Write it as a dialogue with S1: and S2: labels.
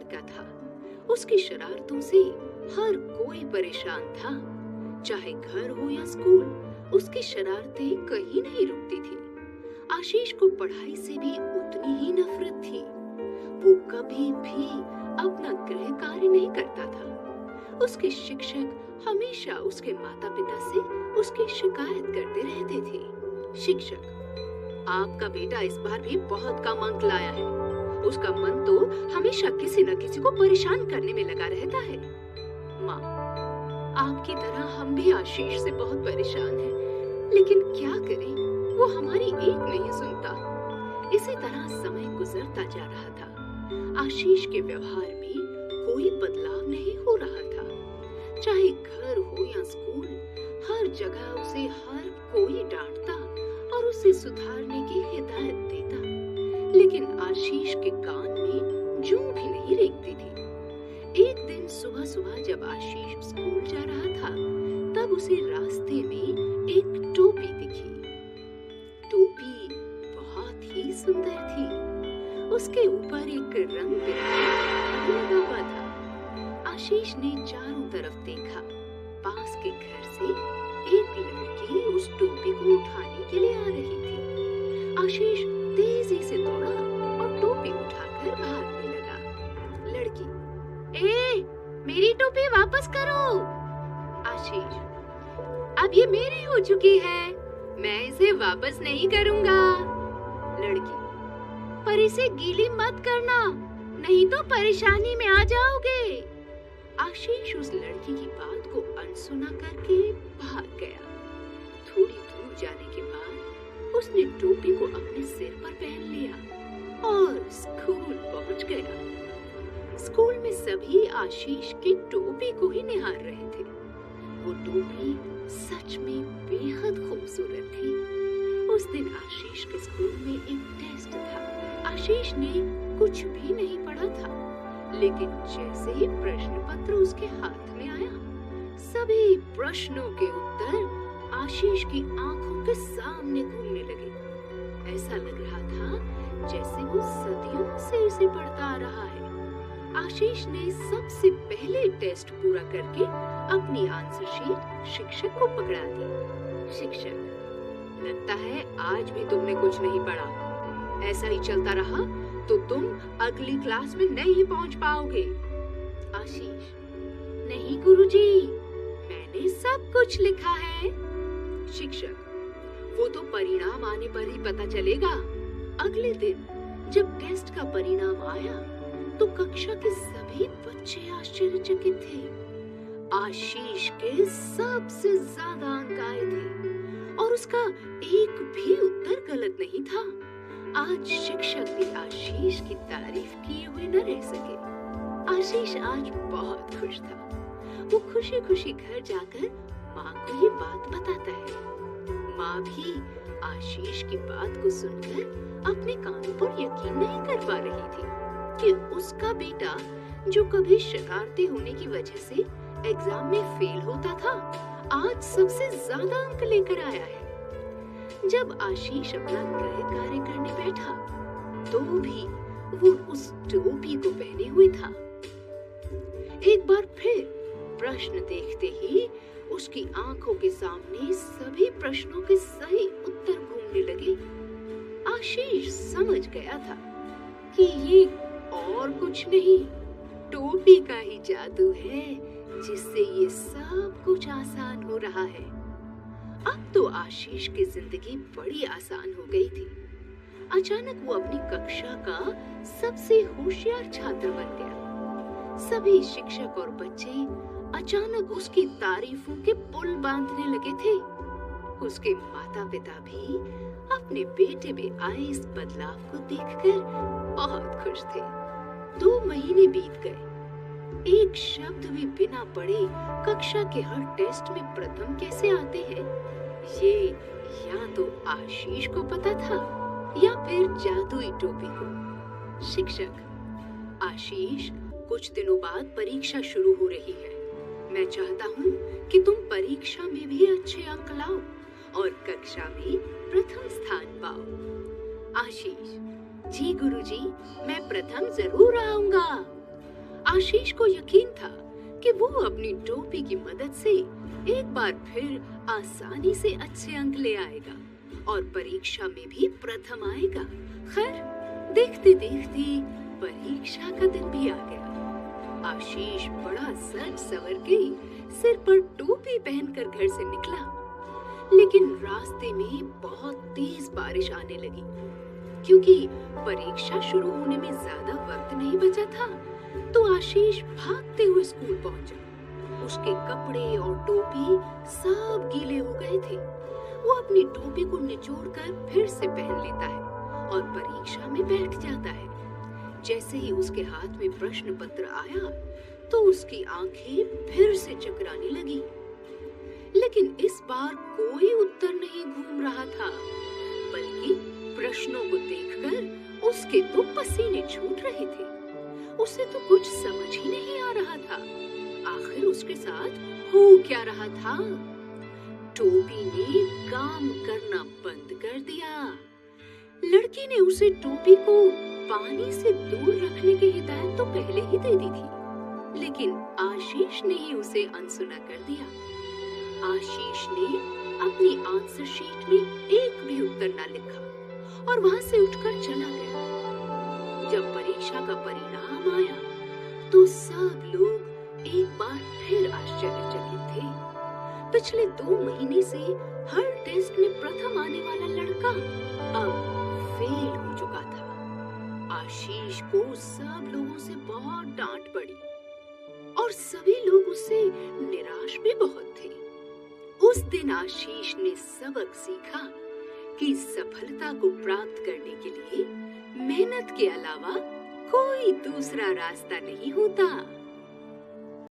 S1: लड़का था। उसकी शरारतों से हर कोई परेशान था। चाहे घर हो या स्कूल, उसकी शरारतें कहीं नहीं रुकती थी। आशीष को पढ़ाई से भी उतनी ही नफरत थी। वो कभी भी अपना गृह कार्य नहीं करता था। उसके शिक्षक हमेशा उसके माता पिता से उसकी शिकायत करते रहते थे। शिक्षक, आपका बेटा इस बार भी बहुत कम अंक लाया है। उसका मन तो हमेशा किसी न किसी को परेशान करने में लगा रहता है। माँ, आपकी तरह हम भी आशीष से बहुत परेशान हैं, लेकिन क्या करें, वो हमारी एक नहीं सुनता। इसी तरह समय गुजरता जा रहा था। आशीष के व्यवहार में कोई बदलाव नहीं हो रहा था। चाहे घर हो या स्कूल, हर जगह उसे हर कोई डांटता और उसे सुधारने की हिदायत देता, लेकिन आशीष के कान में जूं भी नहीं रेंगती थी। एक दिन सुबह सुबह जब आशीष स्कूल जा रहा था, तब उसे रास्ते में एक टोपी दिखी। टोपी बहुत ही सुंदर थी। उसके ऊपर एक रंग बिरंगा लगा हुआ था। आशीष ने चारों तरफ देखा। पास के घर से एक लड़की उस टोपी को उठाने के लिए आ रही थी। आशीष तेजी से दौड़ा और टोपी उठाकर भागने लगा। लड़की, ए, मेरी टोपी वापस करो। आशीष, अब ये मेरी हो चुकी है, मैं इसे वापस नहीं करूंगा। लड़की, पर इसे गीली मत करना, नहीं तो परेशानी में आ जाओगे। आशीष उस लड़की की बात को अनसुना करके भाग गया। थोड़ी दूर जाने के बाद उसने टोपी को अपने सिर पर पहन लिया और स्कूल पहुंच गया। स्कूल में सभी आशीष की टोपी को ही निहार रहे थे। वो टोपी सच में बेहद खूबसूरत थी। उस दिन आशीष के स्कूल में एक टेस्ट था। आशीष ने कुछ भी नहीं पढ़ा था, लेकिन जैसे ही प्रश्न पत्र उसके हाथ में आया, सभी प्रश्नों के उत्तर आशीष की आंखों के सामने घूमने लगे। ऐसा लग रहा था जैसे वो सदियों से उसे पढ़ता आ रहा है। आशीष ने सबसे पहले टेस्ट पूरा करके अपनी आंसर शीट शिक्षक को पकड़ा दी। शिक्षक, लगता है आज भी तुमने कुछ नहीं पढ़ा। ऐसा ही चलता रहा तो तुम अगली क्लास में नहीं पहुंच पाओगे। आशीष, नहीं गुरुजी, मैंने सब कुछ लिखा है। शिक्षक, वो तो परिणाम आने पर ही पता चलेगा। अगले दिन जब टेस्ट का परिणाम आया तो कक्षा के सभी बच्चे आश्चर्यचकित थे। आशीष के सबसे ज्यादा अंक आए थे और उसका एक भी उत्तर गलत नहीं था। आज शिक्षक भी आशीष की तारीफ किए हुए न रह सके। आशीष आज बहुत खुश था। वो खुशी खुशी घर जाकर माँ को ये बात बताता है। माँ भी आशीष की बात को सुनकर अपने कानों पर यकीन नहीं कर पा रही थी कि उसका बेटा, जो कभी शरारतें होने की वजह से एग्जाम में फेल होता था, आज सबसे ज्यादा अंक लेकर आया है। जब आशीष अपना गृह कार्य करने बैठा, तो भी वो उस टोपी को पहने हुए था। एक बार फिर प्रश्न देखते ही उसकी आंखों के सामने सभी प्रश्नों के सही उत्तर घूमने लगे। आशीष समझ गया था कि ये और कुछ नहीं, टोपी का ही जादू है, जिससे ये सब कुछ आसान हो रहा है। अब तो आशीष की जिंदगी बड़ी आसान हो गई थी। अचानक वो अपनी कक्षा का सबसे होशियार छात्र बन गया। सभी शिक्षक और बच्चे अचानक उसकी तारीफों के पुल बांधने लगे थे। उसके माता पिता भी अपने बेटे में आए इस बदलाव को देखकर बहुत खुश थे। 2 महीने बीत गए। एक शब्द भी बिना पढ़े कक्षा के हर टेस्ट में प्रथम कैसे आते हैं, ये या तो आशीष को पता था या फिर जादुई टोपी को। शिक्षक, आशीष, कुछ दिनों बाद परीक्षा शुरू हो रही है। मैं चाहता हूँ कि तुम परीक्षा में भी अच्छे अंक लाओ और कक्षा में प्रथम स्थान पाओ। आशीष, जी गुरुजी, मैं प्रथम जरूर आऊंगा। आशीष को यकीन था कि वो अपनी टोपी की मदद से एक बार फिर आसानी से अच्छे अंक ले आएगा और परीक्षा में भी प्रथम आएगा। खैर, देखते देखते परीक्षा का दिन भी आ गया। आशीष बड़ा सज संवर के सिर पर टोपी पहनकर घर से निकला, लेकिन रास्ते में बहुत तेज बारिश आने लगी। क्योंकि परीक्षा शुरू होने में ज्यादा वक्त नहीं बचा था, तो आशीष भागते हुए स्कूल पहुंचा। उसके कपड़े और टोपी सब गीले हो गए थे। वो अपनी टोपी को निचोड़कर फिर से पहन लेता है और परीक्षा में बैठ जाता है। जैसे ही उसके हाथ में प्रश्न पत्र आया, तो उसकी आंखें फिर से चकराने लगी। लेकिन इस बार कोई उत्तर नहीं घूम रहा था, बल्कि प्रश्नों को देखकर उसके तो पसीने छूट रहे थे। उसे तो कुछ समझ ही नहीं आ रहा था, आखिर उसके साथ हो क्या रहा था। टोपी ने काम करना बंद कर दिया। लड़की ने उसे टोपी को पानी से दूर रखने की हिदायत तो पहले ही दे दी थी, लेकिन आशीष ने ही उसे अनसुना कर दिया। आशीष ने अपनी आंसर शीट में एक भी उत्तर न लिखा और वहां से उठकर चला गया। जब परीक्षा का परिणाम आया, तो सब लोग एक बार फिर आश्चर्यचकित थे। पिछले 2 महीने से हर टेस्ट में प्रथम आने वाला लड़का अब फेल हो चुका था। आशीष को सब लोगों से बहुत डांट पड़ी और सभी लोग उससे निराश भी बहुत थे। उस दिन आशीष ने सबक सीखा कि सफलता को प्राप्त करने के लिए मेहनत के अलावा कोई दूसरा रास्ता नहीं होता।